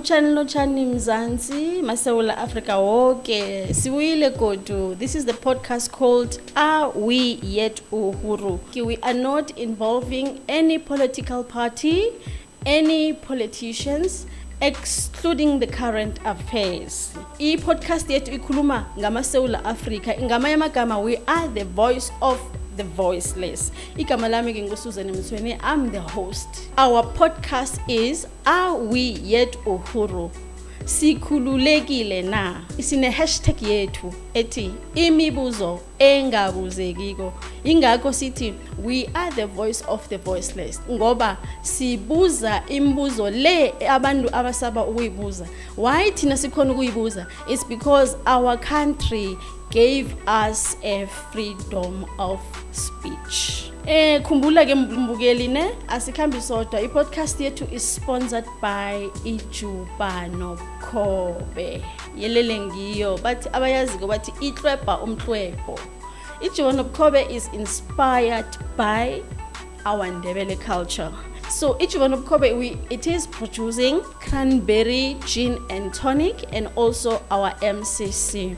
Lochani Mzansi, Masewula Africa woke, siwile godu. This is the podcast called Are We Yet Uhuru? We are not involving any political party, any politicians, excluding the current affairs. I podcast yethu ikhuluma ngamasewula Africa, ngamanye amagama we are the voice of the voiceless. Igama lami nginguSuzan Mthweni, I'm the host. Our podcast is Are We Yet Uhuru? Sikhululekile na. Isine hashtag yethu ethi imibuzo engabuzekiko. Ingakho sithi we are the voice of the voiceless. Ngoba sibuza imibuzo le abantu abasaba ukuyibuza. Why thina sikhona ukuyibuza? It's because our country gave us a freedom of speech. Khumbula ke mbukeli ne asikhambi sodwa. I-podcast yethu is sponsored by Ijubano Khobe. Yelele ngiyo bathi abayaziko bathi ihlwebha umhlwebho. Ijubano Khobe is inspired by our Ndebele culture. So Ijubano Khobe, it is producing cranberry gin and tonic and also our MCC.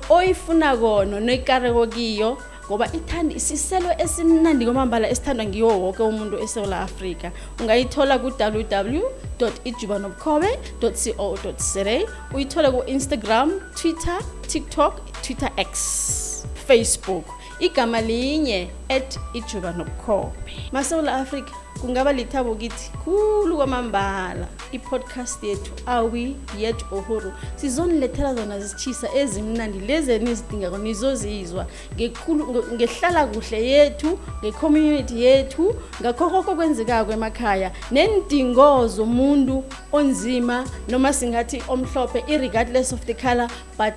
Oyifuna kono nekareko kiyo ngoba ithanda isiselo esimnandi kwamambala esithandwa ngiwo wonke umuntu eSouth Africa. Ungayithola ku www.ijubanokhobe.co.za. Uyithola ku Instagram, Twitter, TikTok, Twitter X, Facebook. Igama linye @ijubanokhobe. MaSouth Africa kungaba lithabo kithi khulu kwamambala. I-podcast yethu Are We Yet Uhuru? Sizonilethela zona zisichisa ezimnandi lezi enizidinga nizozizwa ngehlala kuhle yethu, ngecommunity yethu, ngakho konke kwenzeka emakhaya, nendingo zomuntu onzima noma singathi omhlophe irregardless of the color, but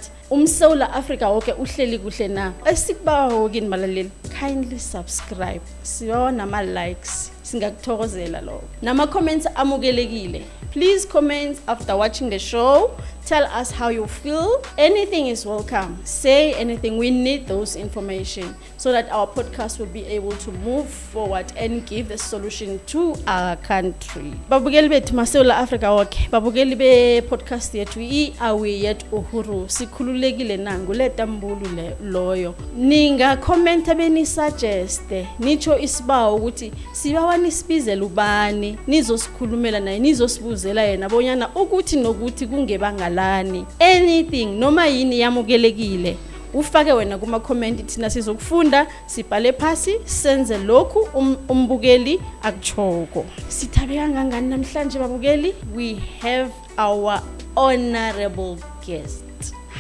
South Africa wonke uhleli kuhle na. Esikubawa ukini balaleli, kindly subscribe. Sibawa nama likes. Singakuthokozela lo. Nama comments amukelekile. Please comment after watching the show. Tell us how you feel. Anything is welcome. Say anything. We need those information so that our podcast will be able to move forward and give the solution to our country. Babukeli bethu maSouth Africa wonke. Babukeli be podcast yethu Are We Yet Uhuru? Sikhululekile na nguleta mbulu loyo. Ninga comment beni suggest. Nicho isibawo ukuthi sibawa nisibizele ubani. Nizosikhulumela naye, nizosibuzela yena bonyana ukuthi nokuthi kungebanga anything noma yini yamukelekile ufake wena kuma comment thina sizokufunda sibhale phasi senze lokhu umbukeli akuchoko. Sithabe kangangani namhlanje babukeli? We have our honorable guest,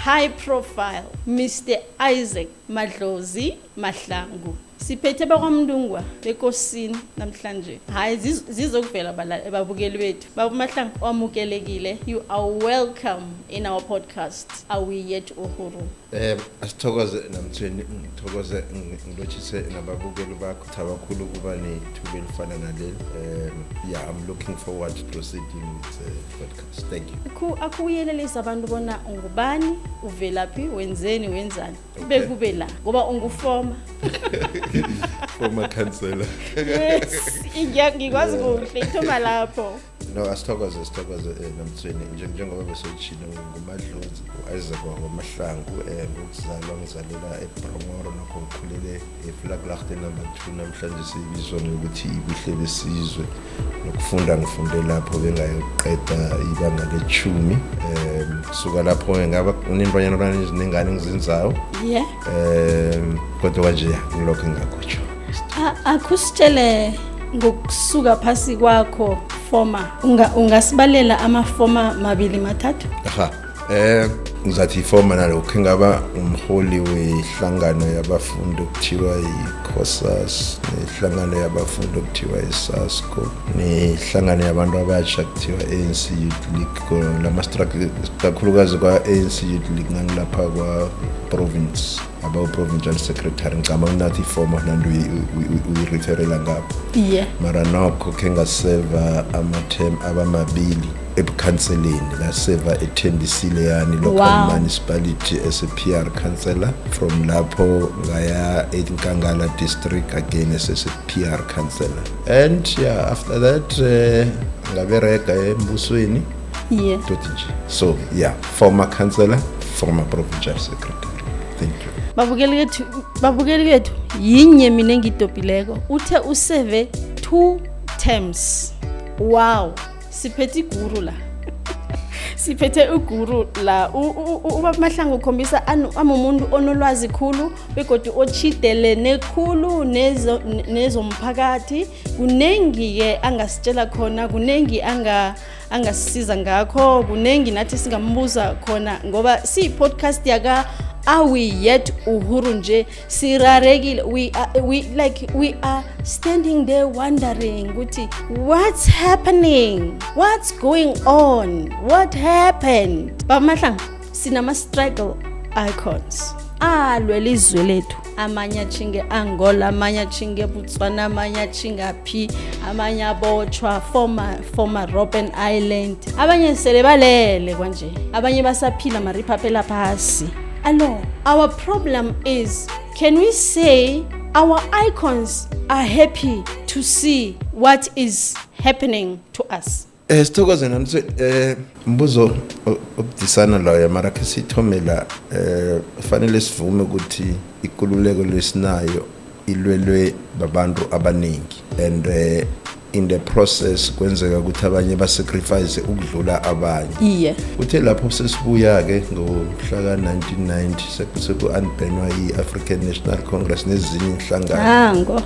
high profile Mr. Isaac Madlozi Mahlangu. Siphethe bakwamndungwa bekosini namhlanje. Hayi zizokuvela babukeli bethu. Baba Mahlangu wamukelekile. You are welcome in our podcast Are We Yet Uhuru? Asithokoze namthweni, ngithokoze ngilochise nababukeli bakho thabakhulu kuba nethuba elifana naleli. Yeah, I'm looking forward to proceeding with the podcast. Thank you. Akuyelelisa abantu bona ungubani, uvelaphi, wenzani. Bekube la ngoba ungufoma. Former councillor. Yes, ngikwazi kuhle ithoma lapho. No, asithokoze namthweni njengoba besechino nguMadlozi uIsaac waMahlangu ngokuzalwa ngizalela eBromoro nokho ngikhulele eFlaglacht number 2 namhlanje sibizwa ukuthi ibuhle besizwe nokufunda ngifunde lapho bengayoqeda ibanga le10 kusuka lapho ngaba unintwanyana ezinengane ngizenzayo kodwa nje ngilokho ngakhotsho akusitshele ngokusuka phasi kwakho former ungasibalela amafoma mabili mathathu. Ngizathi former nalokho ngaba umholi wehlangano yabafundi okuthiwa iCOSAS, nehlangano yabafundi okuthiwa iSASCO, nehlangano yabantu abasha okuthiwa ANC Youth League. Lama struggle kakhulukazi kwa ANC Youth League ngangilapha kwa province provincial secretary ngicama unathi former nandu uyireferela ngapho. Mara nokho ke ngaseva amatem abamabili ebukhanseleni, ngaseva ethendisile yani local municipality as a PR councillor. From lapho ngaya eNkangala district again as a PR councillor. And yeah, after that ngabereka embusweni Yeah. So yeah, former councillor, former provincial secretary. Thank you. babukeli bethu yinye mina engidopileko uthe useve 2 terms. Wow, siphethe iguru la. Siphethe uguru la ubaba Mahlangu ukhombisa amumuntu onolwazi khulu begodwa ochidelene khulu nezomphakathi. Kunengi ke angasitshela khona, kunengi angasisiza ngakho, kunengi nathi singambuza khona ngoba si podcast yaka Are we yet Uhuru nje siraregile? We are standing there wondering ukuthi what's happening, what's going on, what happened. Baba Mahlangu sinama struggle icons alwela izwe lethu, amanye achinge Angola, amanye achinge Botswana, amanye achinga phi, amanye abotshwa former Robben Island, abanye sele balele kwanje, abanye basaphila mariphapela phasi. Hello, our problem is, can we say our icons are happy to see what is happening to us? Sithokoze nami mbuzo obudisana layo mara ke sithomela fanele sivume ukuthi ikululeko lesinayo ilwelwe babantu abaningi and in the process kwenzeka ukuthi abanye basacrifice ukudlula abanye. Iye. Uthe lapho sesibuya ke ngomhla ka1990 seku unbannwa iAfrican National Congress nezinye inhlangano.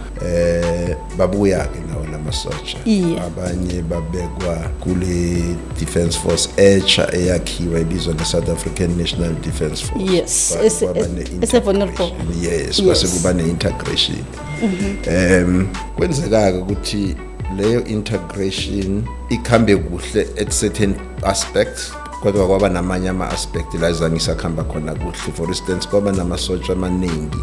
Babuya ke nawo lamasotsha. Abanye babekwa kule Defence Force eyakhiwa ibizwa South African National Defence Force. Yes. It's vulnerable. Yes, kwase kuba neintegration. Kwenzeka ukuthi leyo integration ikhambe kuhle at certain aspects kodwa kwaba namanye ama-aspect la zangisakhamba khona kuhle. For instance, kwaba namasotsha amaningi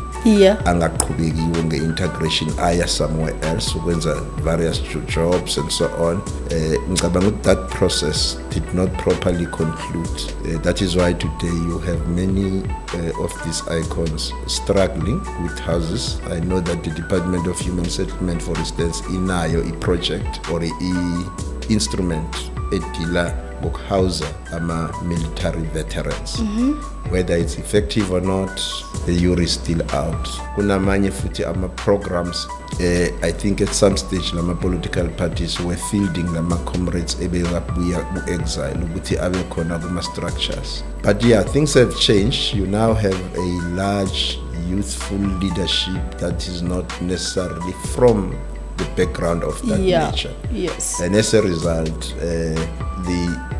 angaqhubekiwe nge-integration aya somewhere else ukwenza various jobs and so on. Ngicabanga ukuthi that process did not properly conclude. That is why today you have many of these icons struggling with houses. I know that the Department of Human Settlement, for instance, inayo i-project or i-instrument edila house military veterans. Whether it's effective or not, the jury is still out. Kunamanye futhi programs. I think at some stage lama political parties were fielding lama comrades ebeyabuya exile ukuthi abe khona kuma structures. But yeah, things have changed. You now have a large youthful leadership that is not necessarily from the background of that nature. Yes. And as a result,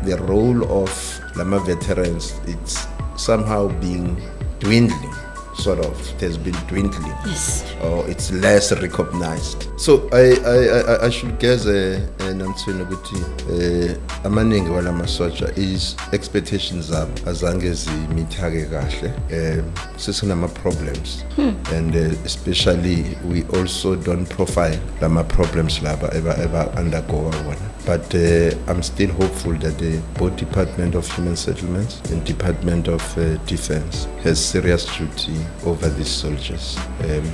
the role of Lama veterans, it's somehow being dwindling, sort of. It has been dwindling. Yes. Or it's less recognized. So I should guess namthweni ukuthi amaningi wala masotsha is expectations zabo azange zimithake kahle. Sesinama problems. And especially we also don't profile lama problems laba eba undergo one. But I'm still hopeful that the both Department of Human Settlements and Department of Defense has serious duty over these soldiers.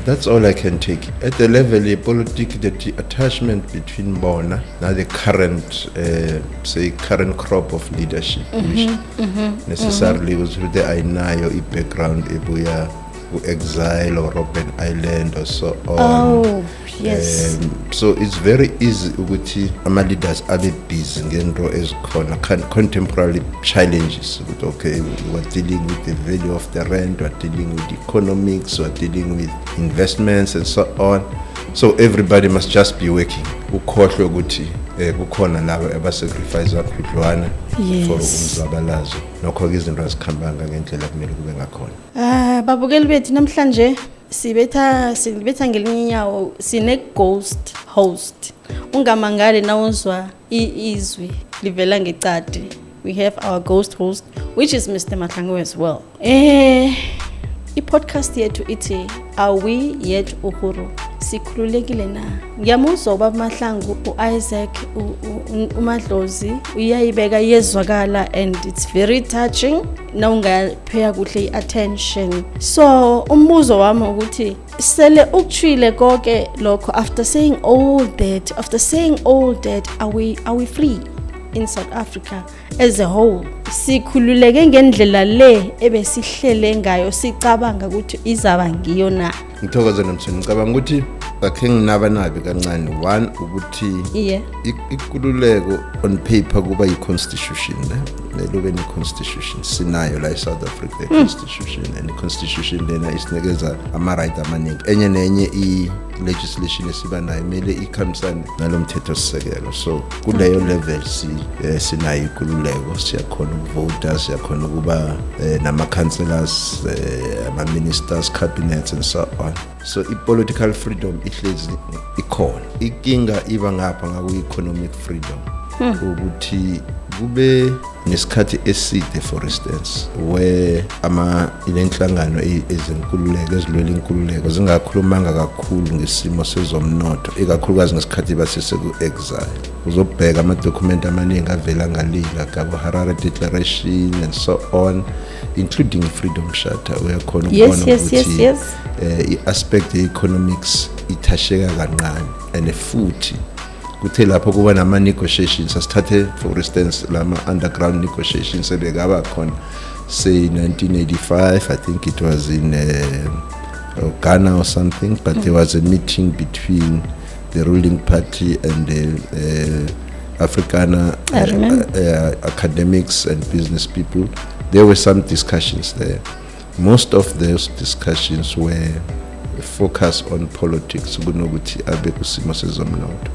That's all I can take. At the level the attachment between Bona now the current current crop of leadership, which necessarily was with the Ainayo background ebuya exile or Robben Island or so on. Oh, yes. So it's very easy ukuthi ama leaders abe busy ngento ezikhona contemporary challenges. Okay, we're dealing with the value of the rent, we're dealing with economics, we're dealing with investments and so on. So everybody must just be working. Ukhohlwe ukuthi kukhona labo abasacrifice kakhudlwana for umzabalazo. Nokho ke izinto azikhambanga ngendlela kumele kube ngakhona. Babukeli bethu namhlanje sibetha ngelinye inyawo sine ghost host. Ungamangale nawuzwa izwi livela ngecade. We have our ghost host, which is Mr. Mahlangu as well. I-podcast yethu ithi Are we yet Uhuru? Sikhululekile na. Ngiyamuzwa ubaba Mahlangu, uIsaac, uMadlozi uyayibeka yezwakala and it's very touching na ungapheya kuhle attention. So umbuzo wami ukuthi sele ukuchwile konke lokho, after saying all that, are we free? in South Africa as a whole. Sikhululeke ngendlela le ebesihlele ngayo sicabanga ukuthi izaba ngiyo na. Ngithokoza nomthweni ngicabanga ukuthi akhe nginabanabi kancane. One ukuthi ikululeko on paper kuba yi-constitution lube ne-constitution sinayo la eSouth Africa i-constitution and i-constitution lena isinikeza ama-right amaningi enye nenye i-legislation esiba nayo kumele ikhambisane nalo mthethosisekelo. So kuleyo level sinayo ikululeko, siyakhona ukuvota, siyakhona ukuba nama-councillors, ama-ministers, cabinets and so on. So i-political freedom ihlezi ikhona. Inkinga iba ngapha ngaku-economic freedom ukuthi kube nesikhathi eside, for instance, where inenhlangano ezenkululeko ezilwela inkululeko zingakhulumanga kakhulu ngesimo sezomnotho, ikakhulukazi ngesikhathi basese ku-exile. Uzobheka ama-document amaningi avela ngalila kabo Harare Declaration and so on, including Freedom Charter. Uyakhona ukubona ukuthi i-aspect ye-economics ithasheka kancane and futhi kuthe lapho kuba nama-negotiations asithathe for instance lama-underground negotiations ebekaba khona say 1985, I think it was in Ghana or something, but there was a meeting between the ruling party and the Afrikaner academics and business people. There were some discussions there. Most of those discussions were focus on politics kunokuthi abe kusimo sezomnotho.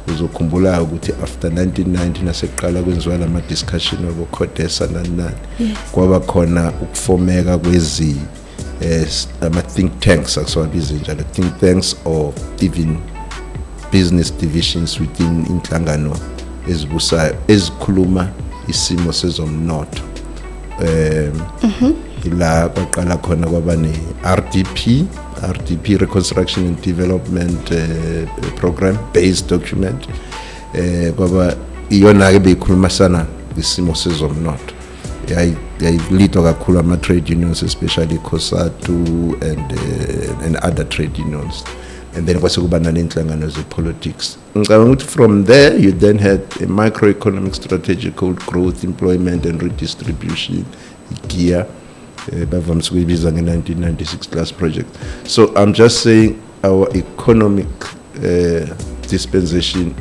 Uzokhumbula ukuthi after 1990 naseqala kwenziwa lama discussion of uCodesa nanani kwaba khona ukufomeka kwezi ama think tanks akusabiza njalo think tanks or even business divisions within inhlangano ezibusayo ezikhuluma isimo sezomnotho. Ila kwaqala khona kwaba ne RDP Reconstruction and Development Program based document kwaba iyona ke beyikhuluma sana ngesimo sezomnotho. Yayilidwa kakhulu ama trade unions, especially COSATU and other trade unions, and then kwase kuba nalenhlangano ze-politics. Ngicabanga ukuthi from there you then had a microeconomic strategy called Growth, Employment and Redistribution, GEAR, bavamisa kuyibiza nge-1996 class project. So I'm just saying our economic dispensation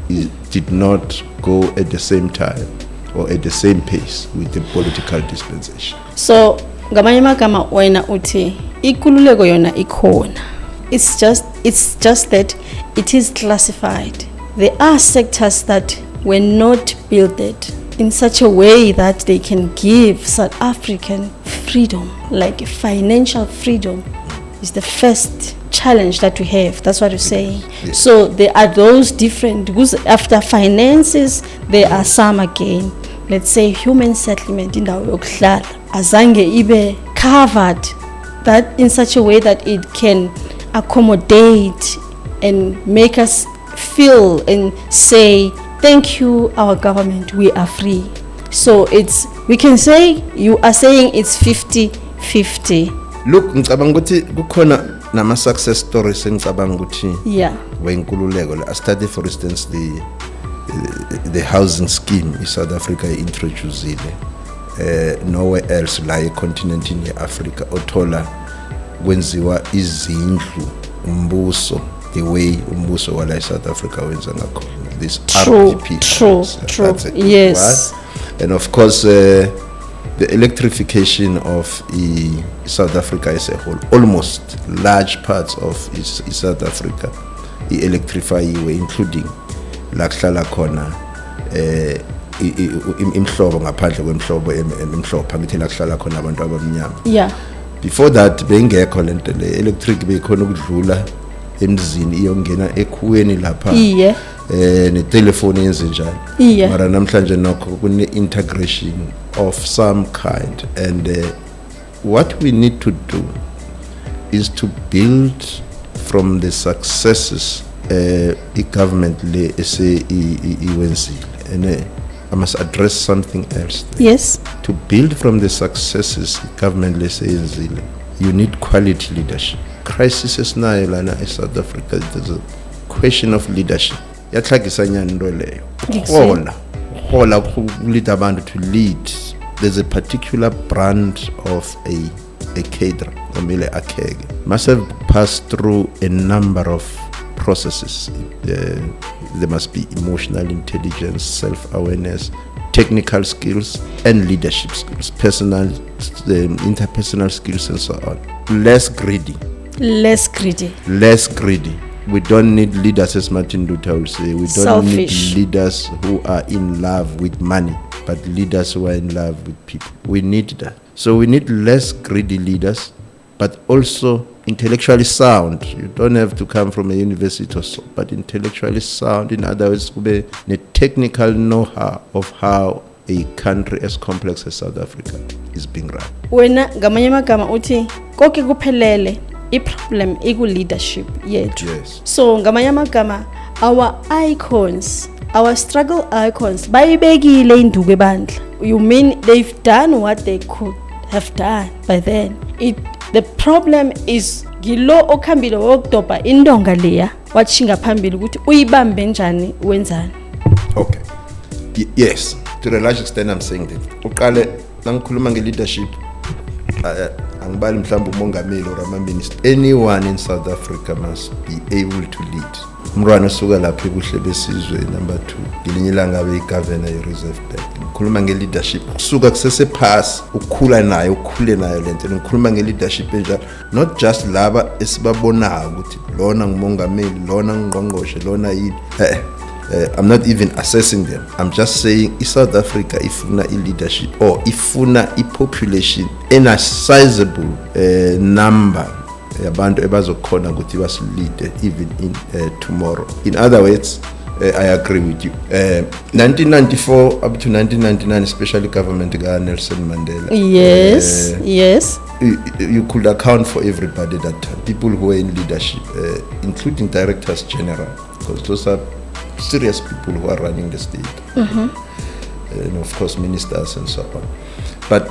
did not go at the same time or at the same pace with the political dispensation. So ngamanye amagama wena uthi ikululeko yona ikhona. It's just that it is classified. There are sectors that were not built in such a way that they can give South African freedom, like financial freedom is the first challenge that we have. That's what you're saying. Yes. So there are those different, because after finances, there are some again. Let's say human settlement in the yokuhlala azange ibe covered that in such a way that it can accommodate and make us feel and say, thank you, our government, we are free. So we can say, you are saying it's 50-50. Look, ngicabanga ukuthi kukhona nama success stories engicabanga ukuthi wenkululeko. I studied, for instance, the housing scheme in South Africa introduced nowhere else la econtinentini ye-Africa othola kwenziwa izindlu umbuso the way umbuso wala eSouth Africa wenza ngakho. This RDP. True. Yes. Right? And of course, the electrification of South Africa as a whole, almost large parts of South Africa, electrify, including lakuhlala khona imhlobo ngaphandle kwemhlobo emhlophe angithi lakuhlala khona abantu abamnyama. Yeah. Before that bengekho lento le electric beyikhona ukudlula emzini iyongena ekhuweni lapha. Yeah. Ne-telephone yenze njalo. Yeah. Mara namhlanje nokho kune integration of some kind, and what we need to do is to build from the successes government le ese iwenzile, and I must address something else there. Yes. To build from the successes government le ese yenzile, you need quality leadership. Crisis nayo lana eSouth Africa, there's a question of leadership. Yahlakisanyana into leyo. ukuhola lead abantu to lead, there's a particular brand of a cadre omele akheke must have passed through a number of processes. There must be emotional intelligence, self-awareness, technical skills, and leadership skills, personal, interpersonal skills, and so on. Less greedy. We don't need leaders, as Martin Luther will say. We don't need leaders who are in love with money, but leaders who are in love with people. We need that. So we need less greedy leaders, but also intellectually sound. You don't have to come from a university or so, but intellectually sound. In other words, the technical know-how of how a country as complex as South Africa is being run. Wena ngamanye magama uthi konke kuphelele i-problem iku-leadership yethu. Yes. So ngamanye magama our icons, our struggle icons bayibekile induku ebandla. You mean they've done what they could have done by then. The problem is ngilo okhambile wokudobha indonga leya wathinga phambili ukuthi uyibambe njani wenzani. Okay. Yes, to a large extent I'm saying that. Uqale nangikhuluma nge-leadership angibali mhlawumbe umongameli or ama-minister. Anyone in South Africa must be able to lead. Umrwana osuka lapha ebuhle besizwe number 2 ngelinye ilanga abe i-governor ye-Reserve Bank. Ngikhuluma nge-leadership kusuka kusesephasi ukhule nayo lento. Ngikhuluma nge-leadership enjalo, not just laba esibabonayo ukuthi lona ngumongameli, lona ngqongqoshe, lona yini. I'm not even assessing them. I'm just saying South Africa ifuna i-leadership or ifuna i-population in a sizable number yabantu ebazokhona ukuthi basilide even in tomorrow. In other words, I agree with you. 1994 up to 1999, especially government of Nelson Mandela. Yes, yes. You could account for everybody that time. People who were in leadership, including directors general, because those are serious people who are running the state. And of course ministers and so on. But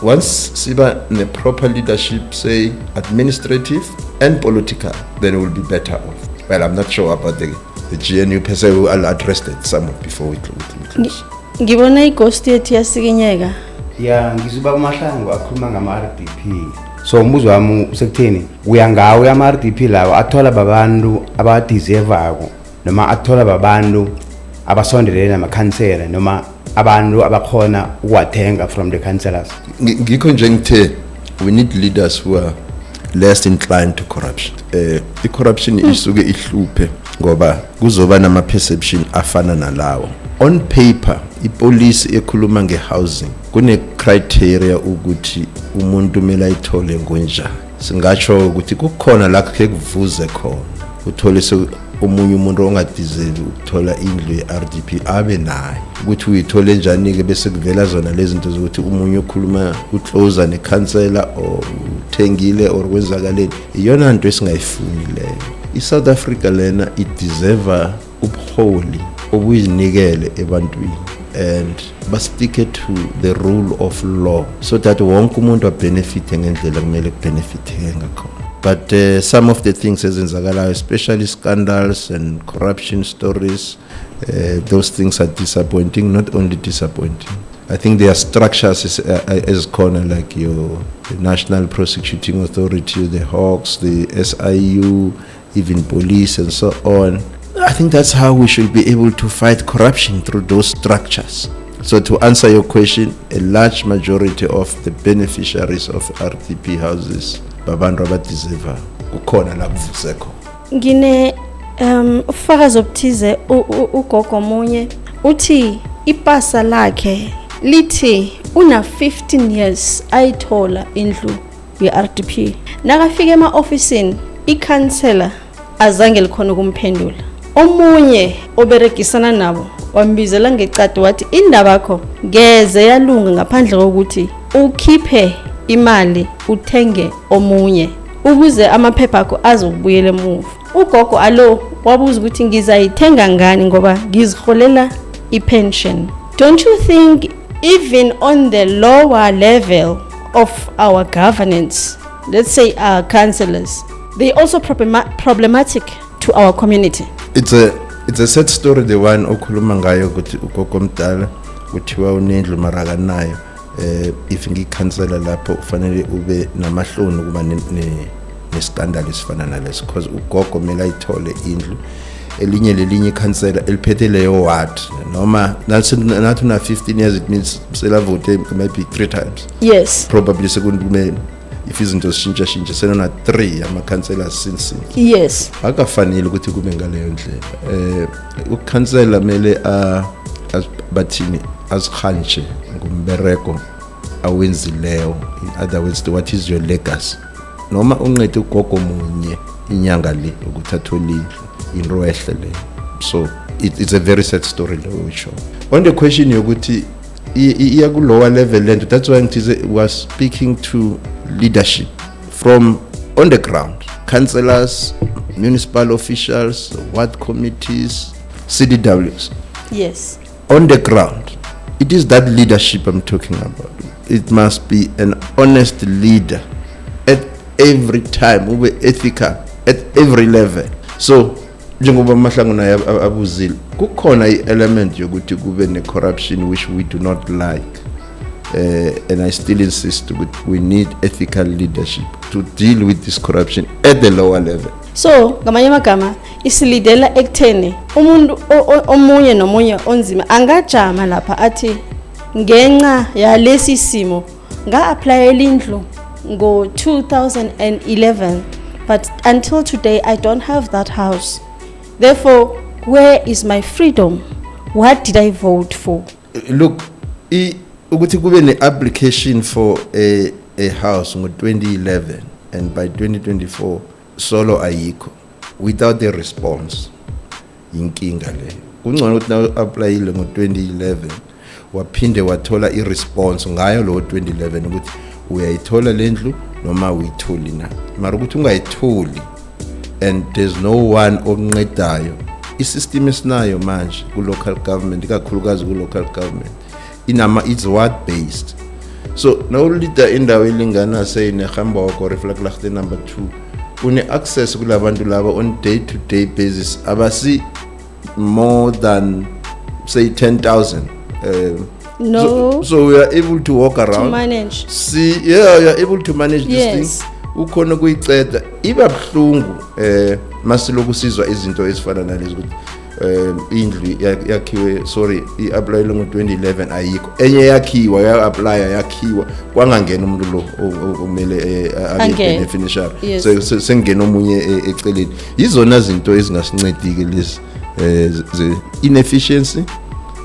once Siba in a proper leadership, say administrative and political, then we'll be better off. Well, I'm not sure about the GNU per se. I'll address that somewhat before we close. Ngibona ighost yethu yasikinyeka. Yeah, ngizuba amahlangu akhuluma ngama-RDP. So umbuzo wami usekutheni uyangawo ama-RDP lawo athola babantu abadeservako noma athola babantu abasondelene namakhansela noma abantu abakhona ukuwathenga from the councillors. Ngikho nje ngithe we need leaders who are less inclined to corruption. I-corruption isuke ihluphe ngoba kuzoba nama-perception afana nalawo. On paper, ipolice ekhuluma nge-housing kune criteria ukuthi umuntu kumele ayithole ngonjani. Singatsho ukuthi kukhona la khe kuvuze khona uthole omunye umuntu ongadeserve ukuthola indlu ye-RDP abe nayo ukuthi uyithole njani ke bese kuvela zona lezi zinto zokuthi umunye okhuluma ucloser nekhansela or uthengile or kwenzakaleni. Iyona into esingayifuni leyo. I-South Africa lena ideserve ubuholi obuyinikele ebantwini and stick to the rule of law so that wonke umuntu abenefite ngendlela kumele kubenefite ngakhona. But some of the things ezenzakalayo, especially scandals and corruption stories, those things are disappointing, not only disappointing. I think there are structures as corner like the National Prosecuting Authority, the Hawks, the SIU, even police and so on. I think that's how we should be able to fight corruption, through those structures. So to answer your question, a large majority of the beneficiaries of RDP houses babantu abadeserve kukhona la kuvuseko. Ngine ufakazi obuthize ugogo munye uthi ipasa lakhe lithi una 15 years ayithola indlu ye-RDP. Nakafika ema-ofisini i-councillor azange likhona ukumphendula. Omunye oberegisana nabo wambizela ngecade wathi indaba yakho ngeze yalunga ngaphandle kokuthi ukhiphe imali uthenge omunye ukuze amaphepha akho azokubuyela emuva. Ugogo alo wabuza ukuthi ngizayithenga ngani ngoba ngiziholela i-pension. Don't you think even on the lower level of our governance, let's say our councillors, they also problematic to our community? It's a sad story, the one okhuluma ngayo ukuthi ugogo mdala kuthiwa unendlu mara nayo if ngikhansela lapho ufanele ube namahloni kuba nescandal esifana naleso because ugogo mele ayithole indlu elinye lelinye ikhansela eliphethe leyo ward noma nathi na 15 years it means sela vote maybe 3 times yes probably sekundume if izinto shintsha senona 3 amakhansela since yes akafanele ukuthi kube ngaleyo ndlela ukhansela mele bathini azikhantshe ngumbereko awenzileyo in other words what is your legacy noma unqede ugogo munye inyanga le ukuthi athole into ehle le so it's a very sad story lo show on the question yokuthi iya ku lower level and that's why ngithi was speaking to leadership from on the ground councillors municipal officials ward committees CDWs yes on the ground it is that leadership I'm talking about it must be an honest leader at every time ube ethical at every level so njengoba mahlangano abuzile kukhona i-element yokuthi kube ne-corruption which we do not like and I still insist we need ethical leadership to deal with this corruption at the lower level so ngamanye amagama isilidela ekutheni umuntu omunye nomunye onzima angajama lapha athi ngenxa yalesi simo nga-apply indlu ngo 2011 but until today I don't have that house. Therefore, where is my freedom? What did I vote for? Look, ukuthi kube ne-application for a house ngo 2011 and by 2024 solo ayikho without a response inkinga leyo. Kungcono ukuthi na applyile ngo 2011 waphinde wathola i-response ngayo lo 2011 ukuthi uyayithola lendlu noma uyitholi na. Mara ukuthi ungayitholi and there's no one onqedayo isystem esinayo manje ku local government ikakhulukazi ku local government it's ward based so no leader indawo elingana say neGamboko reflect lachte number 2 une access kulabantu laba on day to day basis abasi more than say 10,000 no so we are able to walk around to manage we are able to manage these things ukhona kuyiceda iba bhlungu masiloku sizwa izinto ezifana nalezi ukuthi indlu yakhiwe i-apply ngo 2011 ayikho enye yakhiwa yakhiwa kwangangena umuntu lo omele abe beneficiary so sengena omunye eceleni izona zinto ezingasincedike lezi inefficiency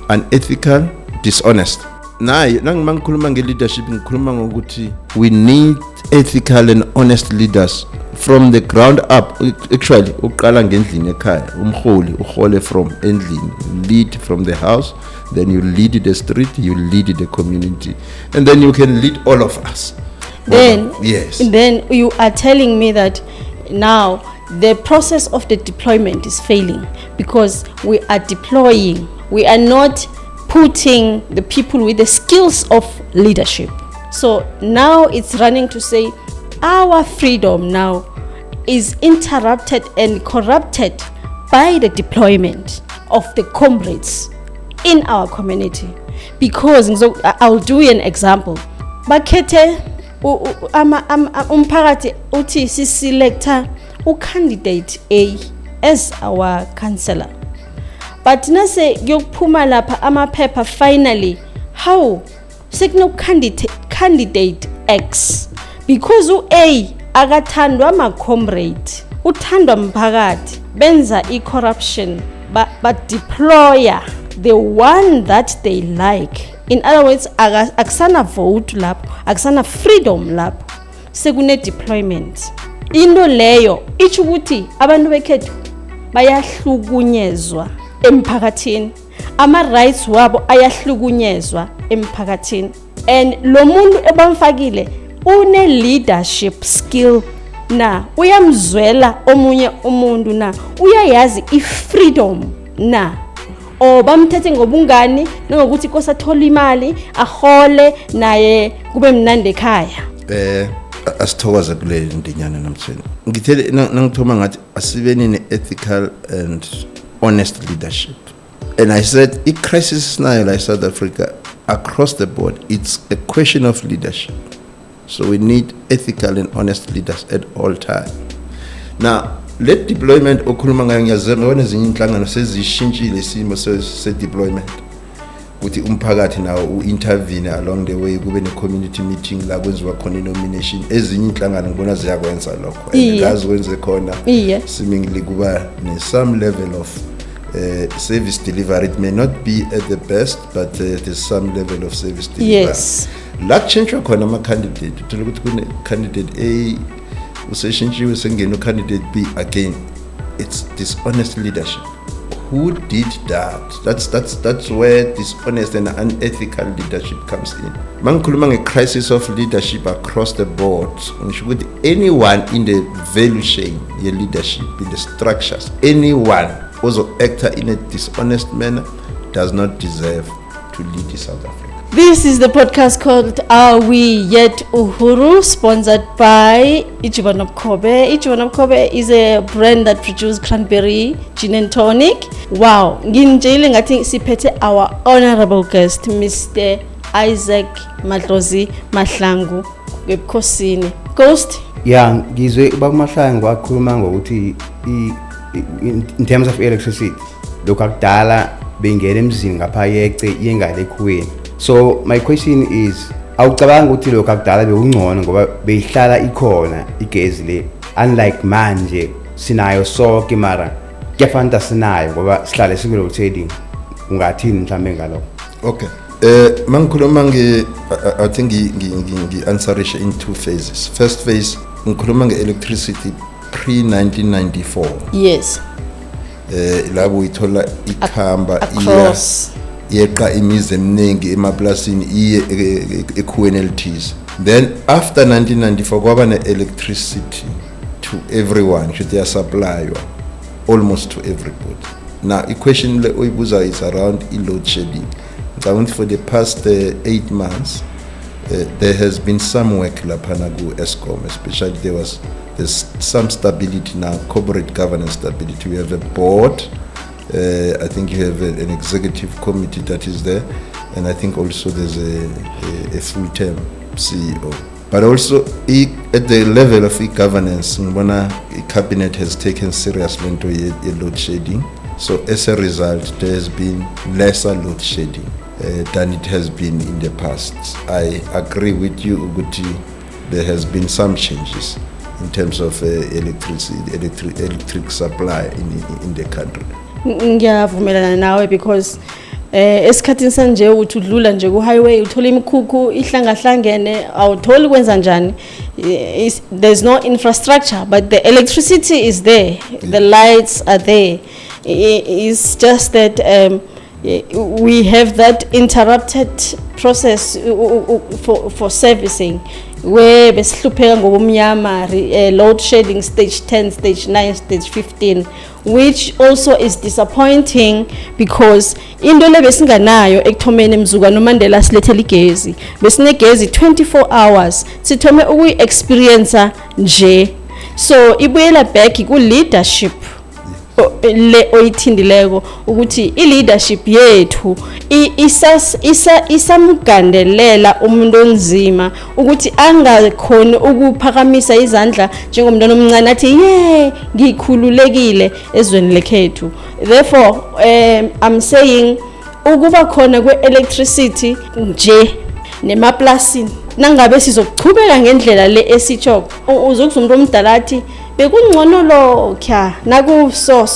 unethical dishonest naye nangikhuluma nge-leadership ngikhuluma ngokuthi we need ethical and honest leaders from the ground up actually uqala ngendlini ekhaya umholi uhole from endlini lead from the house then you lead the street you lead the community and then you can lead all of us then yes then you are telling me that now the process of the deployment is failing because we are deploying we are not putting the people with the skills of leadership. So now it's running to say our freedom now is interrupted and corrupted by the deployment of the comrades in our community. Because I'll do an example. Bakhethe umphakathi uthi siselecta candidate A as our councillor. But nase kuyophuma lapha amaphepha finally how sekuno candidate X because u-A akathandwa ama-comrade uthandwa mphakathi benza i-corruption but deployer the one that they like in other words akusana vote lapho akusana freedom lapho sekune deployment into leyo ithi ukuthi abantu bekhethu bayahlukunyezwa emphakathini ama-rights wabo ayahlukunyezwa emphakathini and lo muntu ebamfakile une-leadership skill na uyamzwela omunye umuntu na uyayazi i-freedom na or bamthethe ngobungani nangokuthi inkosi athola imali ahole naye kube mnandi ekhaya asithokoza kule ndinyana namthweni ngithele nangithoma ngathi asibeni ne-ethical and honest leadership And I said, a crisis now like South Africa, across the board, it's a question of leadership. So we need ethical and honest leaders at all times. Now, let deployment okhuluma ngayo ngiyazibona ezinye inhlangano sezishintshile isimo se-deployment. Ukuthi umphakathi nawo u-intervene along the way, kube ne-community meeting la kwenziwa khona i-nomination. Ezinye inhlangano ngibona ziyakwenza lokho. And la zikwenze khona seemingly kuba ne-some level of service delivery. It may not be at the best, but there's some level of service delivery. Yes. La kuchintshwa khona ama-candidate. Uthola ukuthi kune-candidate A, useshintshiwe sengena u-candidate B again. It's dishonest leadership. Who did that? That's where dishonest and unethical leadership comes in. Mangikhuluma nge-crisis of leadership across the board. Ngisho ukuthi anyone in the value chain ye leadership, in the structures, anyone also actor in a dishonest manner does not deserve to lead South Africa. This is the podcast called Are We Yet Uhuru, sponsored by Ijuba Nobukhobe. Ijuba Nobukhobe is a brand that produces cranberry gin and tonic. Wow, nginjele ngathi siphethe our honorable guest, Mr. Isaac Madlozi Mahlangu webukhosini. Ghost? Yeah, ngizwe baba Mahlangu wakhuluma ngokuthi in terms of electricity, lokhu akudala bengena emzini ngapha yece yengale ekhuweni. So my question is, awucabanga ukuthi lokhu akudala bekungcono ngoba beyihlala ikhona igezi le, unlike manje sinayo sonke mara kuyafana sinayo ngoba sihlale sikulo trading, ungathini mhlambe ngalokho? Okay. Mangikhuluma I think ngi-answerishe in two phases. First phase ngikhuluma nge-electricity pre-1994. Yes. Labo uyithola ikhamba across yeqa imizi eminingi emaplasini iye ekhuweni elithize. Then after 1994 kwaba ne-electricity to everyone, should they supply almost to everybody. Now the question le oyibuza is around load shedding. For the past 8 months there has been some work laphana ku Eskom, especially there's some stability now, corporate governance stability. We have a board, I think you have an executive committee that is there, and I think also there's a full-term CEO. But also at the level of e-governance, the cabinet has taken seriously into load shedding. So as a result, there has been lesser load shedding than it has been in the past. I agree with you, Uguti. There has been some changes in terms of electric supply in the country. Ngiyavumelana nawe because esikhathini sanje uthi udlula nje ku highway uthola imikhukhu ihlangahlangene awutholi kwenza njani. There's no infrastructure, but the electricity is there. Yeah. The lights are there. It's just that we have that interrupted process for servicing where besihlupheka ngobumnyama, load shedding stage 10, stage 9, stage 15, which also is disappointing because into le besinganayo ekuthomeni emzuka noMandela silethela igezi, besinegezi 24 hours, sithome ukuyi-experience nje. So ibuyela back ku leadership le oyithindileko ukuthi i-leadership yethu isamgandelela umuntu onzima ukuthi angakhoni ukuphakamisa izandla njengomntwana omncane athi ngikhululekile ezweni lekhethu. Therefore I'm saying ukuba khona kwe-electricity nje nemaplasini nangabe sizokuchubeka ngendlela le esitshoko uzokuzwa umuntu omdala athi bekungcono lo kya naku so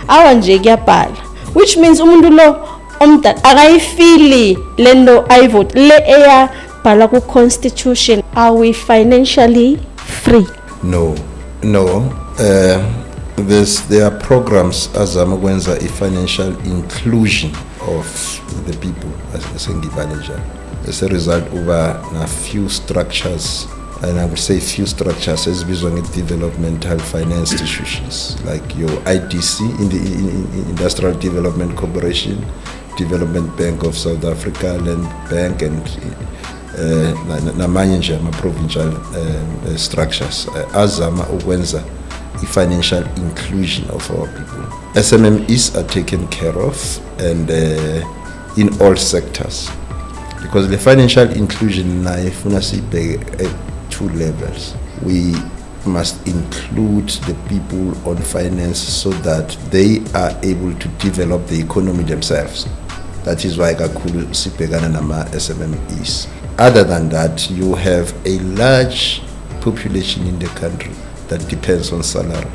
awa nje kuyabhala, which means umuntu lo omdala akayifili lento ayivote le eyabhala ku constitution. Are we financially free? No. There are programs azama ukwenza i-financial inclusion of the people as a result uba na few structures, and I would say few structures as bizwa developmental finance institutions like your IDC in the Industrial Development Corporation, Development Bank of South Africa, Land Bank, and namanye nje ama provincial structures azama ukwenza financial inclusion of our people. SMMEs are taken care of, and in all sectors, because the financial inclusion now, if we see at 2 levels, we must include the people on finance so that they are able to develop the economy themselves. That is why kakhulu sibhekana nama SMMEs. Other than that, you have a large population in the country that depends on salary.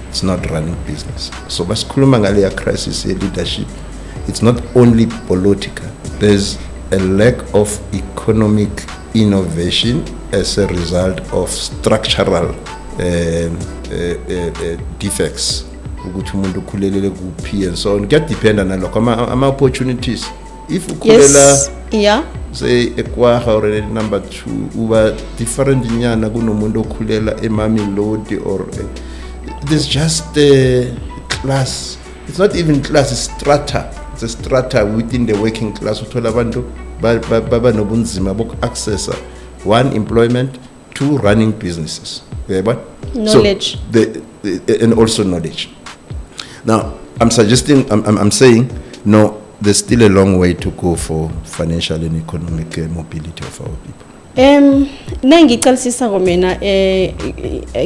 It's not running business. So basikhuluma ngale crisis ye leadership, it's not only political. There's a lack of economic innovation as a result of structural defects. Ukuthi umuntu ukhulelele kuphi and so on. Kuyadependa nalokho ama opportunities. If ukhulela say ekwaha or number 2 uba different nyana kunomuntu okhulela eMamelodi or there's just a class. It's not even class, it's strata. It's a strata within the working class. Uthola abantu baba nobunzima boku access 1 employment, 2 running businesses. Knowledge. So and also knowledge. Now, I'm saying, no, there's still a long way to go for financial and economic mobility of our people. Nangicalisisa ngomena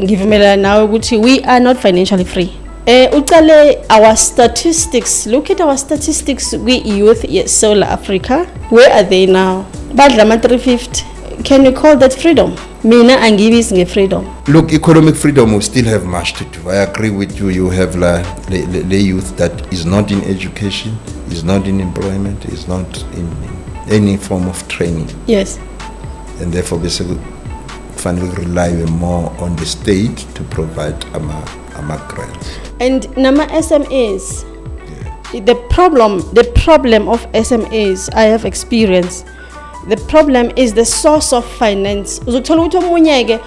ngivumela nawe ukuthi we are not financially free. Uqale our statistics, look at our statistics, we youth South Africa, where are they now? Badla ma 350. Can you call that freedom? Mina angibisi nge-freedom. Look, economic freedom will still have much to do. I agree with you. You have the youth that is not in education, is not in employment, is not in any form of training. Yes. And therefore, basically, finally rely more on the state to provide ama grants. And nama SMEs, the problem of SMEs I have experienced. The problem is the source of finance. Uzothola ukuthi omunyeke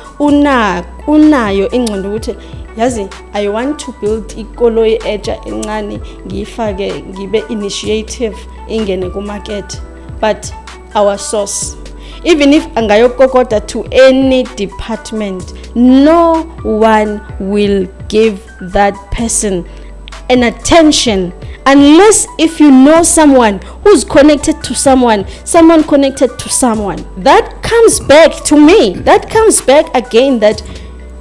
unayo ingcondo ukuthi yazi I want to build ikoloyi eja encane ngifake ngibe initiative ingene ku market, but our source, even if angayokokota to any department, no one will give that person an attention unless if you know someone who's connected to someone connected to someone. That comes back to me. That comes back again that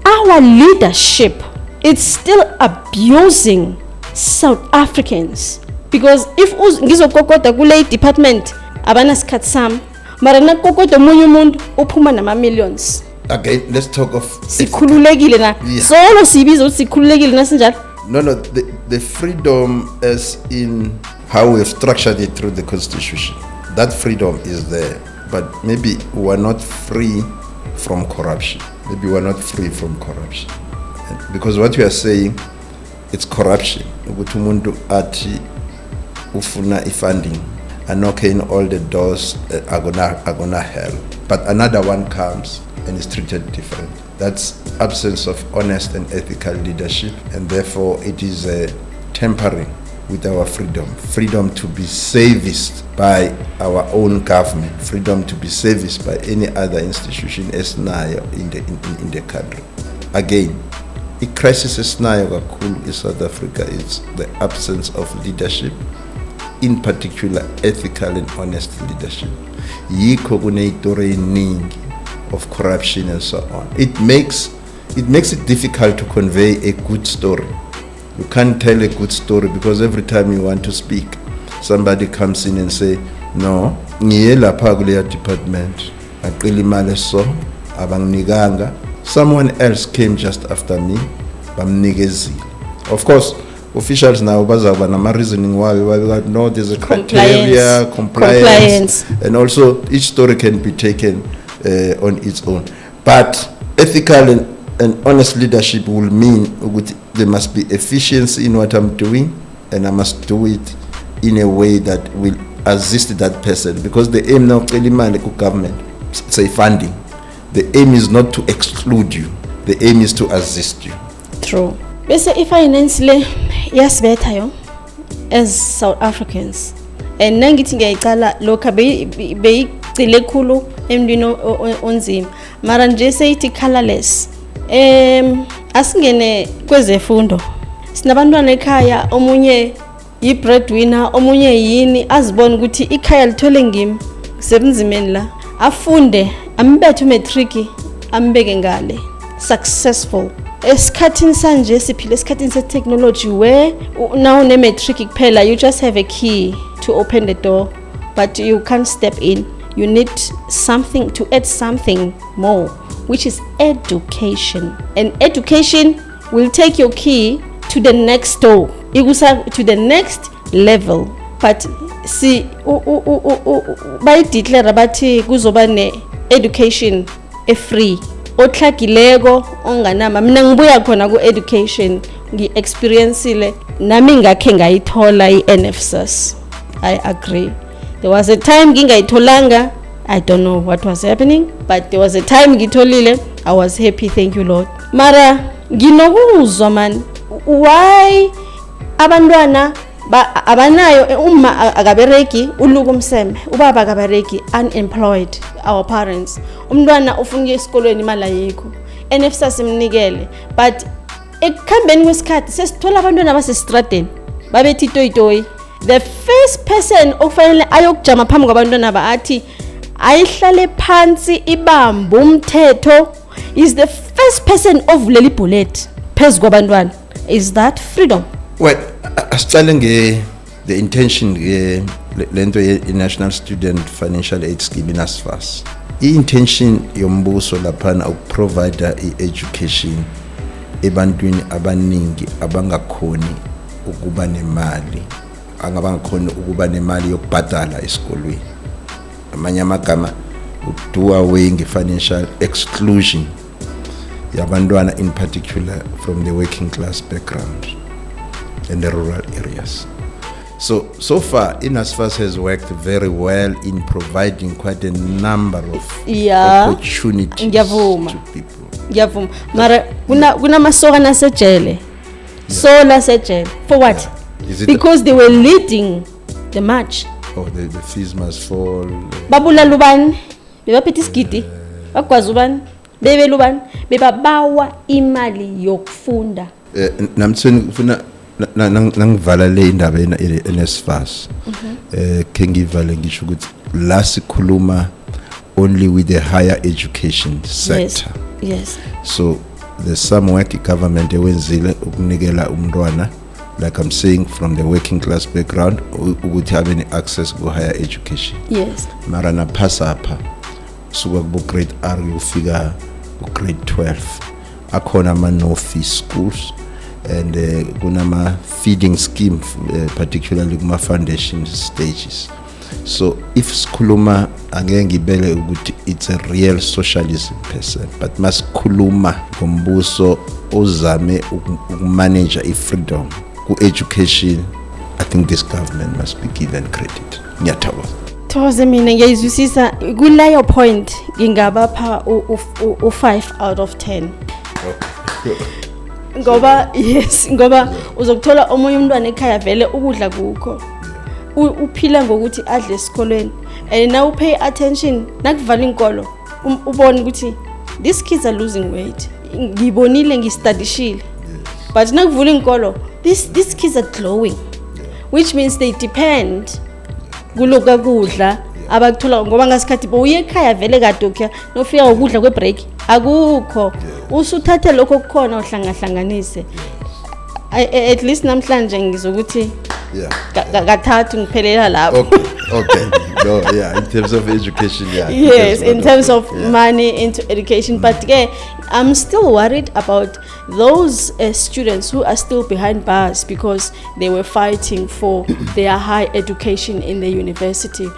our leadership is still abusing South Africans, because if ngizokokota kule department abana sikhathi sami mara nakokota omunye umuntu uphuma nama millions. Again, let's talk of sikhululekile na solo sibiza ukuthi sikhululekile nasinjalo. No, the freedom is in how we have structured it through the constitution. That freedom is there, but maybe we are not free from corruption. Because what you are saying, it's corruption. Ukuthi umuntu athi ufuna funding and knocking all the doors are gonna help, but another one comes and is treated different. That's absence of honest and ethical leadership, and therefore it is tampering with our freedom to be serviced by our own government, freedom to be serviced by any other institution as nayo in the country. Again, the crisis is nayo kakhulu in South Africa is the absence of leadership, in particular ethical and honest leadership. Yikho kuneyitori eningi of corruption and so on. It makes it difficult to convey a good story. You can't tell a good story because every time you want to speak, somebody comes in and say, no, ngiye lapha kuleya department, aqila imali so, abanginikanga. Someone else came just after me, bamnikezile. Of course, officials now bazaba nama reasoning why we know there's a criteria, compliance, and also each story can be taken on its own. But ethical and honest leadership will mean there must be efficiency in what I'm doing, and I must do it in a way that will assist that person, because the aim now government say funding. The aim is not to exclude you. The aim is to assist you. True. Bese ifinance le yasibetha yo as South Africans. And nangithi ngiyayicala lokho beyicile khulu emntwini onzima. Mara nje seyithi colorless. asingene kwezefundo. Sinabantwana ekhaya omunye yi-breadwinner, omunye yini, azibona ukuthi ikhaya lithole ngimi sebunzimeni la, afunde, ambethe umatric, ambeke ngale, successful. Esikhathini sanje siphila esikhathini se-technology where now ne-matric kuphela, you just have a key to open the door but you can't step in. You need something to add something more, which is education. And education will take your key to the next door, to the next level. But see, bayideclare bathi kuzoba ne-education free. Otlhagileko onganama, mina ngibuya khona ku-education, ngi-experiencile nami ngakhe ngayithola i-NSFAS. I agree. There was a time ngingayitholanga, I don't know what was happening, but there was a time ngitholile, I was happy, thank you Lord. Mara nginokuzwa man, why abantwana abanayo, uma akabereki uluka umseme, ubaba akabereki, unemployed, our parents, umntwana ufuna esikolweni imali ayikho, NSFAS imnikele, but ekukhambeni kwesikhathi sesithola abantwana basestradeni babethi toyitoyi. The first person okufanele ayokujama phambi kwabantwana athi ayihlale phansi ibambe umthetho is the first person ovulela ibullet phezu kwabantwana. Is that freedom? Well, asicale the intention lento ye-National Student Financial Aid Scheme NSFAS. I-intention yombuso laphana ukuprovide i-education ebantwini abaningi abangakhoni ukuba nemali, angabangakhoni ukuba nemali yokubhadala esikolweni. Amanye amagama, do away nge-financial exclusion yabantwana, in particular from the working class background and the rural areas. So far, NSFAS has worked very well in providing quite a number of opportunities to people. Ngiyavuma. Mara kuna masokana sejele. Sola sejele. For what? Because they were leading the march. Oh, the fees must fall. Babula lubani, bebaphethe isigidi, bakwazi ubani, bebela ubani, bebabawa imali yokufunda. Namtsweni ufuna nangivala le indaba ye-NSFAS. Ke ngivale ngisho ukuthi la sikhuluma only with the higher education sector. Yes. So there's some work government ewenzile ukunikela umntwana, like I'm saying, from the working class background ukuthi have any access to higher education. Yes. Mara na phasa apha suka kubo grade R ufika ku grade 12 akhona ama no fee schools and kunama feeding scheme, particularly kuma foundation stages. So if sikhuluma angeke ngibele ukuthi it's a real socialism person, but masikhuluma ngombuso ozame ukumanage i-freedom ku-education, I think this government must be given credit. Ngiyathokoza. Thokoze mina ngiyayizwisisa kulayo point ngingabapha u5 out of 10. Ngoba ngoba uzokuthola omunye umntwana ekhaya vele ukudla kukho. Uphila ngokuthi adle esikolweni, and now pay attention nakuvala inkolo ubone ukuthi these kids are losing weight. Ngibonile ngistudishile. But nakuvula inkolo, these kids are glowing, which means they depend kuloka kudla abakuthola ngoba ngasikhathi boye ekhaya vele kadokya nofika ukudla kwe-break akukho, usuthathe lokho kukhona uhlangahlanganise. At least namhlanje ngizokuthi kathathu ngiphelela lapho. Okay. No, yeah, in terms of education, yeah. Yes, in terms of money into education. But I'm still worried about those students who are still behind bars because they were fighting for their high education in the university.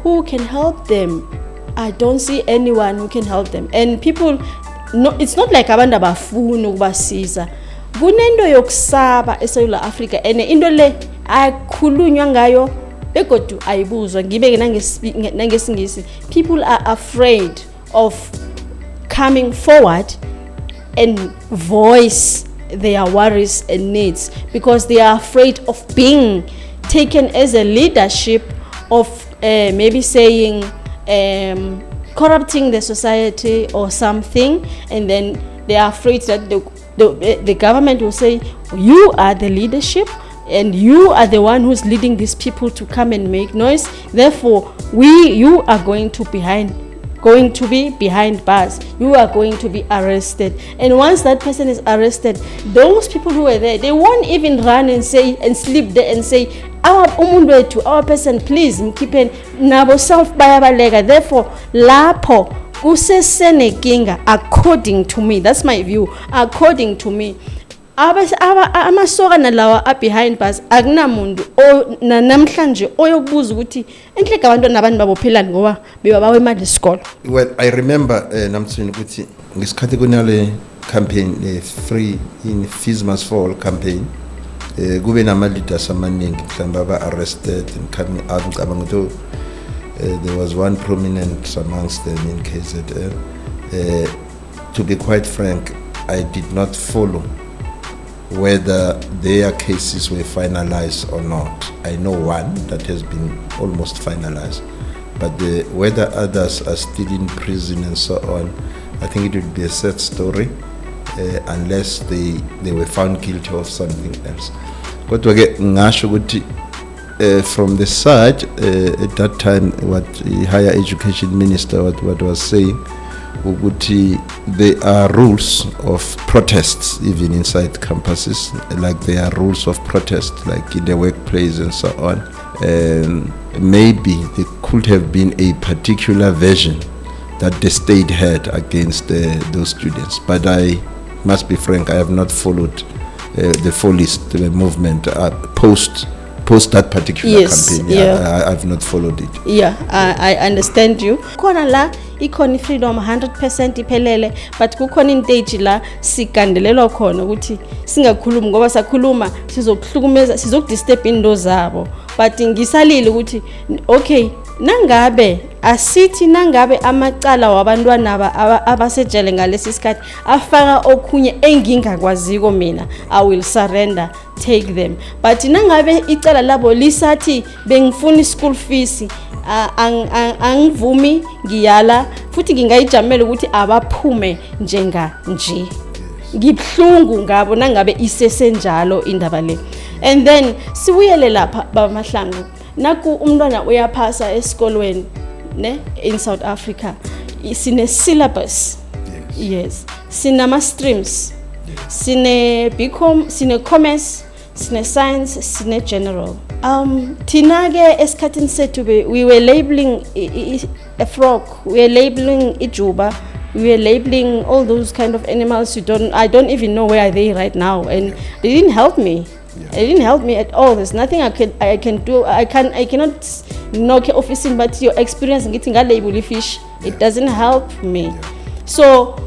Who can help them? I don't see anyone who can help them. And people, it's not like abantu abafuna ukubasiza. Kunento yokusaba eSouth Africa and into le akhulunywa ngayo begodu ayibuzwa ngibeke nangesingisi. People are afraid of coming forward and voice their worries and needs because they are afraid of being taken as a leadership of maybe saying corrupting the society or something, and then they are afraid that the government will say, you are the leadership and you are the one who's leading these people to come and make noise. Therefore, you are going to be behind bars. You are going to be arrested. And once that person is arrested, those people who were there, they won't even run and sleep there and say, our person, please, mkipen nabo self bayabalega. Therefore, lapho kusesenekinga, according to me. That's my view. According to me, amasoka nalawa up behind bars akunamuntu namhlanje oyobuza ukuthi enhleke abantwana abantu babophelani ngoba bebabawe imali esikolo. Well, I remember namthini ukuthi ngesikhathi kunale campaign free in fees must fall campaign kube nama leaders amaningi mhlawumbe aba arrested and coming out ngicabanga ukuthi there was one prominent amongst them in KZN. To be quite frank, I did not follow whether their cases were finalized or not. I know one that has been almost finalized, but whether others are still in prison and so on, I think it would be a sad story unless they were found guilty of something else. Kodwa-ke ngasho ukuthi from the side at that time what the higher education minister what was saying ukuthi there are rules of protests even inside campuses, like there are rules of protest like in the workplace and so on. Maybe there could have been a particular version that the state had against those students, but I must be frank, I have not followed the full list, the movement post that particular campaign. I've not followed it. I understand you. Khona la ikhona freedom 100% iphelele, but kukhona intage la sigandelelwa khona ukuthi singakhulumi ngoba sakhuluma sizokuhlukumeza, sizokudisturb indo zabo. But ngisalile ukuthi okay, nangabe asithi nangabe amacala wabantwana abasejele ngalesi sikhathi afaka okhunye engingakwaziko mina, I will surrender, take them. But nangabe icala labo lisathi bengifuna school fees, angivumi, ngiyala futhi ngingayijamela ukuthi abaphume njenga nje. Ngibhlungu ngabo nangabe isesenjalo indaba le. And then siwuyele lapha bamahlangu, naku umntwana uyaphasa esikolweni ne in South Africa, sine syllabus. Yes, sinama streams, sine BCom, sine commerce, sine science, sine general. Tinage esikhathini sethu we were labeling a frog, we were labeling ijuba, we were labeling all those kind of animals. I don't even know where are they right now, and they didn't help me. It didn't help me at all. There's nothing I can do. I cannot knock your office in, but your experience getting a label fish, it doesn't help me. So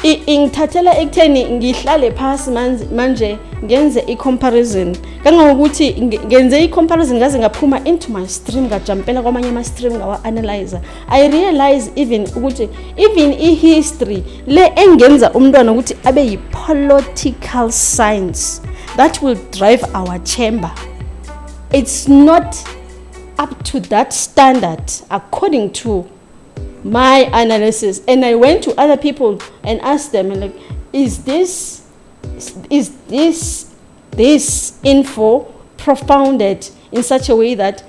ingithathela ekutheni ngihlale phasi manje ngenze i-comparison. Kangangokuthi ngenze i-comparison ngaze ngaphuma into my stream ngajumpela kwamanye ama stream ngawa analyzer. I realize even ukuthi even history le engenza umntwana ukuthi abe yi-political science that will drive our chamber, it's not up to that standard according to my analysis. And I went to other people and asked them, like, is this info propounded in such a way that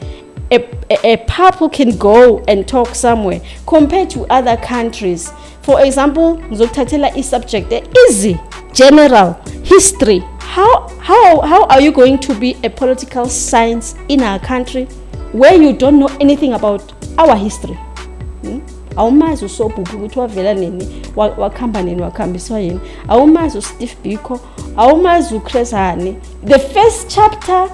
a pupil can go and talk somewhere compared to other countries? For example, ngizokuthathela i-subject easy, general history. How are you going to be a political science in our country where you don't know anything about our history? Awumazi usobhuku ukuthi wavela nini, wakhamba nini, wakhambiswa yini. Awumazi uSteve Biko, awumazi uChresani. The first chapter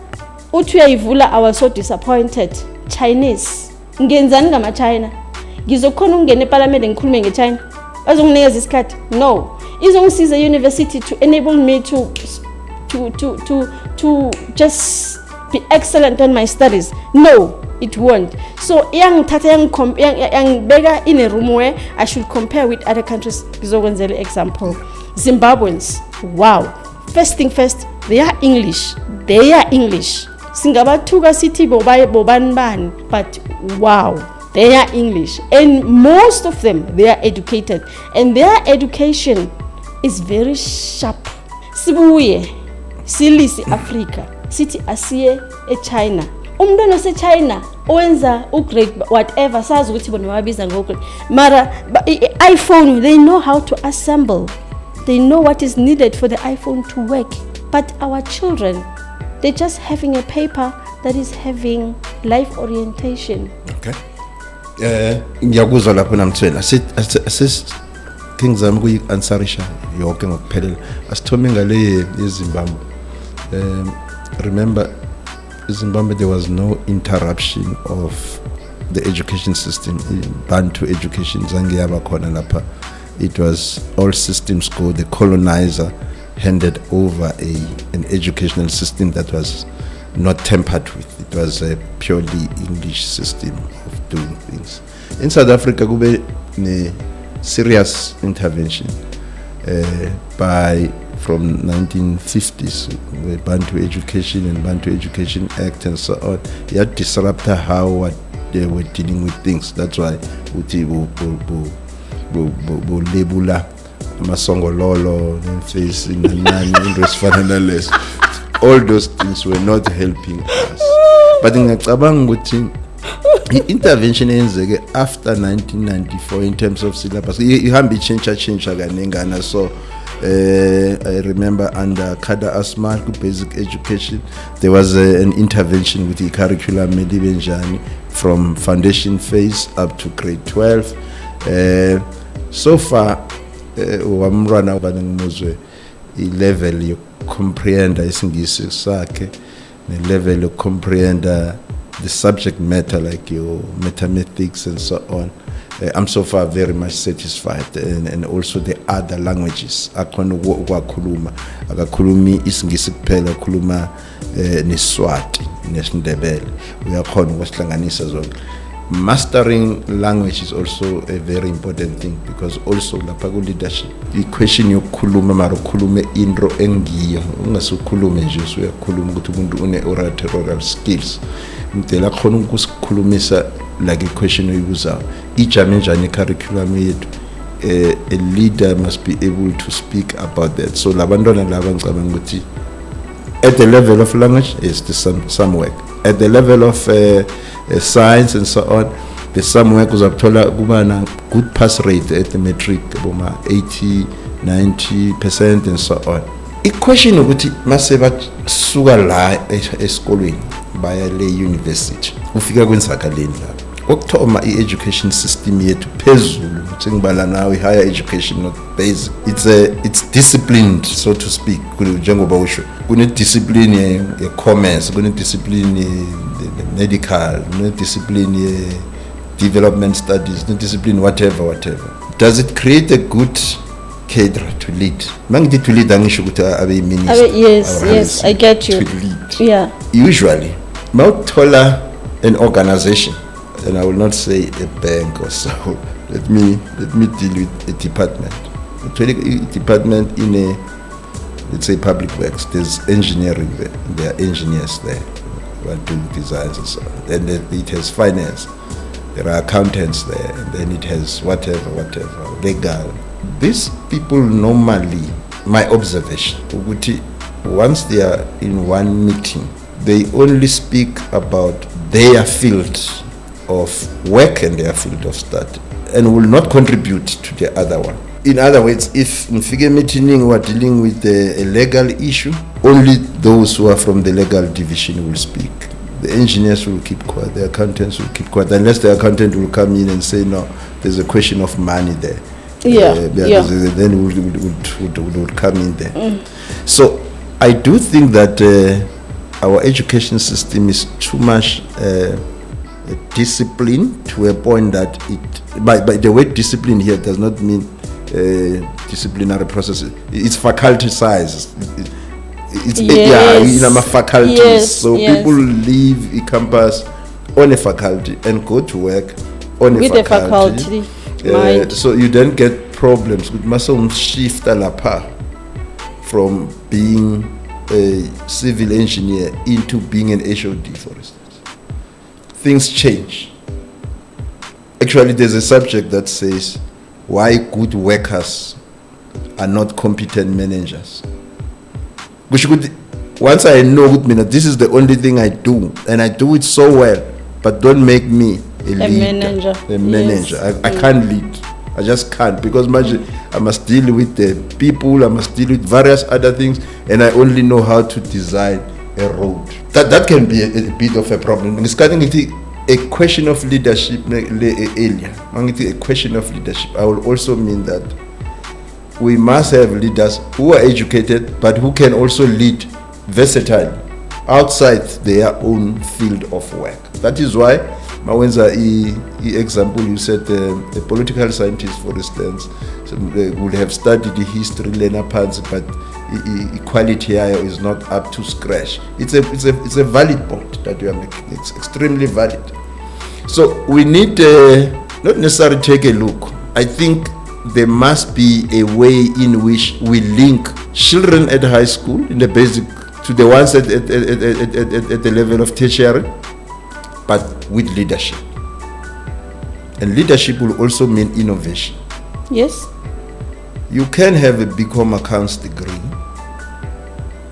uthi uyayivula, I was so disappointed. Chinese. Ngenzani ngama China? Ngizokhona ukungena eParliament ngikhulume ngeChina. Bazonginikeza isikhathi? No. Izongisiza university to enable me to just be excellent on my studies. No, it won't. So bigger in a room where I should compare with other countries. Example, Zimbabweans. Wow. First thing first, they are English. Singapore city boban, but wow, they are English, and most of them they are educated, and their education is very sharp. Sibuye silisi Africa sithi asiye eChina. Umntwana oseChina owenza ugrade whatever sazi ukuthi bona babiza ngoku. Mara iPhone, they know how to assemble. They know what is needed for the iPhone to work. But our children, they're just having a paper that is having life orientation. Okay. Ngiyakuzwa lapho namthwela. Ngizama ukuyi-answerisha yonke ngokuphelela. Asithome ngale yeZimbabwe. Remember, Zimbabwe, there was no interruption of the education system. Bantu education zange yaba khona lapha. It was all systems go. The colonizer handed over an educational system that was not tampered with. It was a purely English system of doing things. In South Africa, kube ne serious intervention from 1950s, the Bantu Education and Bantu Education Act and so on. It had disrupted how they were dealing with things. That's why uti labula masongololo facing nani all those things were not helping us. But ngiyacabanga ukuthi intervention eyenzeke after 1994 in terms of syllabus ihamba change kanengana. So I remember under Kada Asma basic education there was an intervention with the curriculum Medibenjani from foundation phase up to grade 12. So far wamrana banengimuzwe i-level you comprehend isingisi sakhe ne-level you comprehend the subject matter like your mathematics and so on. I'm so far very much satisfied, and also the other languages akhona ukwakhuluma akakhulumi isingisi kuphela khuluma neSwati nesiNdebele uyakhona ukusihlanganisa zonke. Mastering language is also a very important thing because also lapha ku leadership i-question yokukhuluma mara ukhulume into engiyo ungasukhulume nje uyakhuluma ukuthi umuntu une oratorial skills ngicela khona ukusikhulumisa like a question oyibuzayo ijame njani curriculum yethu. A leader must be able to speak about that. So labantwana laba ngicabanga ukuthi at the level of language is some work, at the level of science and so on there's some work. Uzakuthola kuba na good pass rate at the matric boma 80-90% and so on. I-question ukuthi mase basuka la esikolweni baya le university ufika kwenzakaleni lapho. Okuthoma i-education system yethu phezulu sengibala nawe higher education not basic, it's disciplined so to speak. Njengoba usho kune discipline ye commerce, kune discipline ye medical, kune discipline ye development studies, kune discipline whatever. Does it create a good cadre to lead? Mangithi to lead angisho ukuthi abe minister. Yes, I get you. To lead. Yeah. Usually mawuthola an organization, and I will not say a bank or so. Let me deal with a department. A department in a, let's say, public works. There's engineering there. There are engineers there who are doing designs and so on. And then it has finance. There are accountants there. And then it has whatever, legal. These people normally, my observation, once they are in one meeting, they only speak about their field of work and their field of study and will not contribute to the other one. In other words, if in figure meeting we are dealing with a legal issue, only those who are from the legal division will speak. The engineers will keep quiet, the accountants will keep quiet, unless the accountant will come in and say, no, there's a question of money there. Then would come in there. So I do think that our education system is too much discipline to a point that it, by the way discipline here does not mean disciplinary process. It's faculty size. It's faculties. So people leave a campus on a faculty and go to work on a faculty. So you then get problems with muscle shift from being a civil engineer into being an HOD, for instance. Things change. Actually, there's a subject that says why good workers are not competent managers. Which could, once I know this is the only thing I do, and I do it so well, but don't make me a leader, a manager. Yes. I can't lead. I just can't, because I must deal with the people, I must deal with various other things, and I only know how to design a road. That can be a bit of a problem. It's kind of a question of leadership earlier. A question of leadership. I will also mean that we must have leaders who are educated, but who can also lead versatile outside their own field of work. That is why Mawenza, example, you said a political scientist, for instance, would have studied the history, Lenapan's, but equality here is not up to scratch. It's a valid point that you are making. It's extremely valid. So we need not necessarily take a look. I think there must be a way in which we link children at high school in the basic to the ones at the level of tertiary, but with leadership. And leadership will also mean innovation. Yes. You can have a BCom accounts degree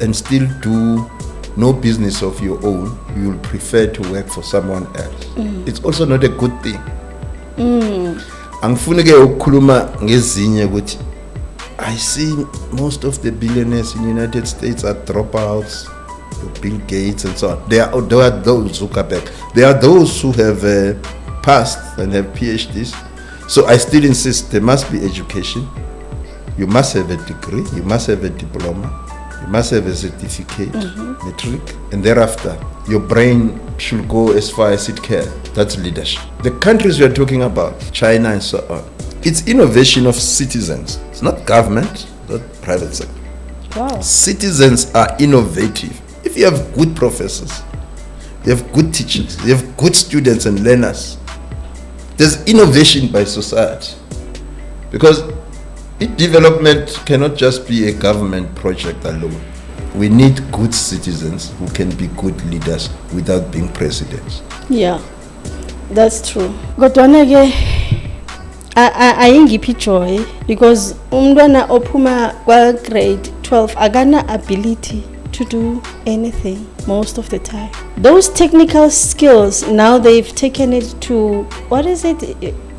and still do no business of your own. You will prefer to work for someone else. It's also not a good thing. Angifuni ke ukukhuluma ngezinye ukuthi I see most of the billionaires in the United States are dropouts, Bill Gates and so on. There are those who come back. There are those who have passed and have PhDs. So I still insist there must be education. You must have a degree, you must have a diploma, you must have a certificate, metric, and thereafter your brain should go as far as it can. That's leadership. The countries we are talking about, China and so on, it's innovation of citizens. It's not government, not private sector. Wow. Citizens are innovative. If you have good professors, you have good teachers, you have good students and learners, there's innovation by society. Because development cannot just be a government project alone. We need good citizens who can be good leaders without being presidents. Yeah, that's true. Kodwana ke ayingiphi joy, because umntwana ophuma kwa grade 12 akana ability to do anything most of the time. Those technical skills, now they've taken it to, what is it,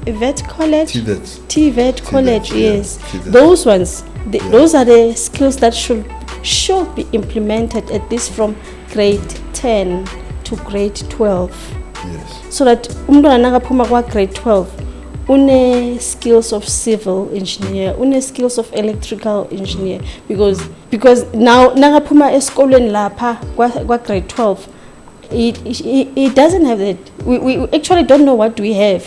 vet college? TVET college, yes. TVET. Those ones, those are the skills that should be implemented at least from grade 10 to grade 12. Yes. So that umntwana nakaphuma kwa grade 12 une skills of civil engineer, une skills of electrical engineer, because now nakaphuma esikolweni lapha kwa grade 12 it doesn't have that. We actually don't know what we have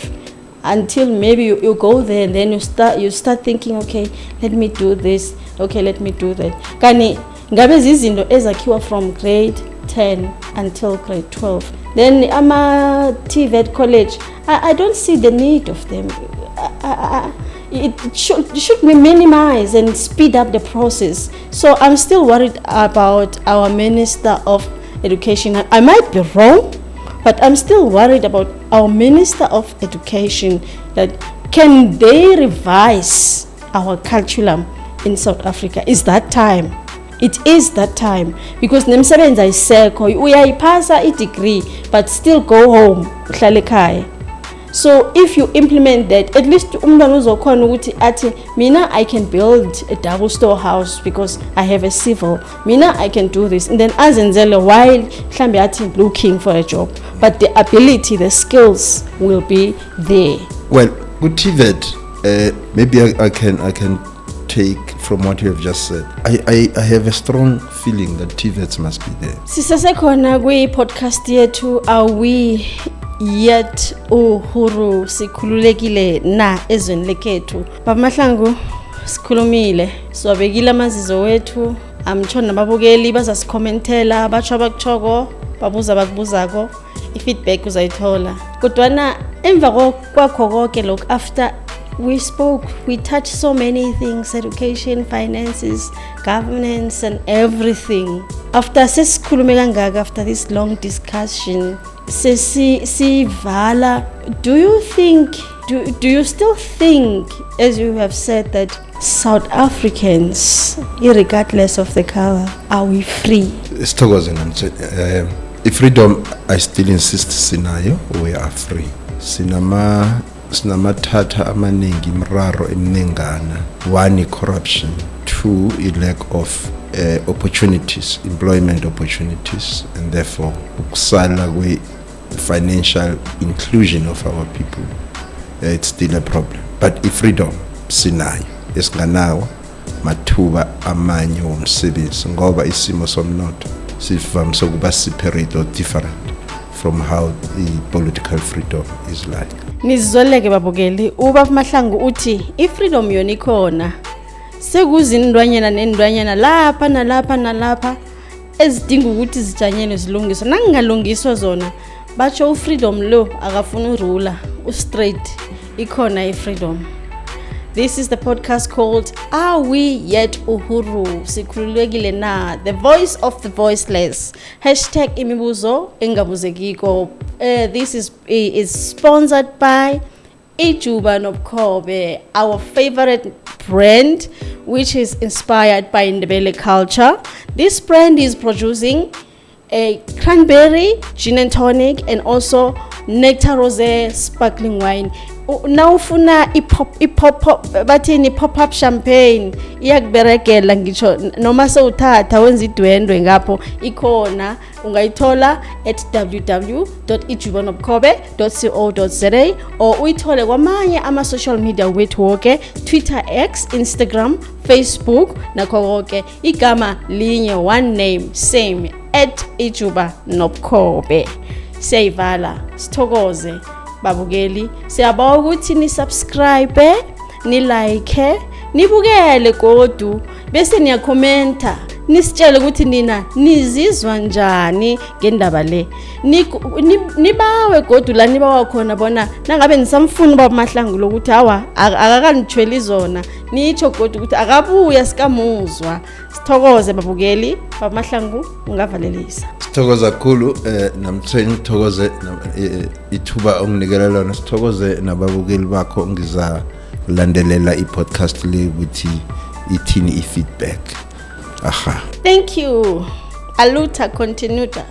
until maybe you go there, and then you start thinking, okay, let me do this, okay, let me do that. Kani ngabe zizinto ezakhiwa from grade 10 until grade 12. Then TVET college, I don't see the need of them. It should be minimized and speed up the process. So I'm still worried about our Minister of Education. I might be wrong, but I'm still worried about our Minister of Education, that can they revise our curriculum in South Africa? Is that time? It is that time, because nemsebenzi ayisekho, uyayiphasa i-degree but still go home uhlale ekhaya. So if you implement that, at least umntwana uzokhona ukuthi athi mina I can build a double storehouse because I have a civil, mina I can do this, and then azenzele while mhlambe athi looking for a job, but the ability, the skills will be there. Well, with TVET, maybe I can take from what you have just said. I have a strong feeling that TVETs must be there. Sisesekhona kwi-podcast yethu, are we yet Uhuru sikhululekile na ezweni lekhethu? Baba Mahlangu, sikhulumile, siwabekile amazizo wethu, amtsho nababukeli bazasikomentela, batsho abakuchoko, babuza bakubuzako, i-feedback uzayithola. Kodwana emva kwakho konke lokhu, after we spoke, we touched so many things: education, finances, governance, and everything. After sesikhulume kangaka, after this long discussion, sivala, do you still think, as you have said, that South Africans, irregardless of the color, are we free? Sithokoze namtshela freedom I still insist sinayo, we are free. Sinamathatha amaningi imraro eminengana. One, corruption. Two, a lack of opportunities, employment opportunities, and therefore ukusala kwe financial inclusion of our people. It's still a problem. But freedom sinayo esinganawo mathuba amanye womsebenzi ngoba isimo somnotho sivamise ukuba separate or different from how the political freedom is like. Nizoleke babukeli ubaba Mahlangu uthi freedom yona ikhona sekuzindwanyana nendwanyana lapha nalapha nalapha ezidinga ukuthi zijanyelwe zilungiswe nangingalungiswa zona batsho freedom lo akafuna urula straight ikhona freedom. This is the podcast called Are We Yet Uhuru? Sikhululekile na, the voice of the voiceless. #imibuzo engabuzekiko. This is sponsored by Ijuba Nobukhobe, our favorite brand, which is inspired by Ndebele culture. This brand is producing a cranberry gin and tonic and also nectar rosé sparkling wine. Nawufuna pop-up champagne iyakuberegela ngisho noma sewuthatha wenza idwendwe ngapho ikhona ungayithola at www.ijubanobukhobe.co.za or uyithole kwamanye ama social media wethu wonke Twitter, X, Instagram, Facebook nakho konke igama linye, one name, same at Ijubanobukhobe. Siyayivala sithokoze babukeli, siyabawa ukuthi ni subscribe, ni like, nibukele godu bese niya commenta, nisitshele ukuthi nina nizizwa njani ngendaba le. Nibawe godu la nibawa khona bona nangabe nisamfuna ubaba Mahlangu lokuthi hawa akakanithweli izona, nitsho godu ukuthi akabuya sikamuzwa. Sithokoze babukeli, baba Mahlangu ungavalelisa. Sithokoza kakhulu namtshela ngithokoze ithuba onginikela lona. Sithokoze nababukeli bakho ngiza landelela i-podcast le ukuthi ithini i-feedback. Aha. Thank you. Aluta continuta.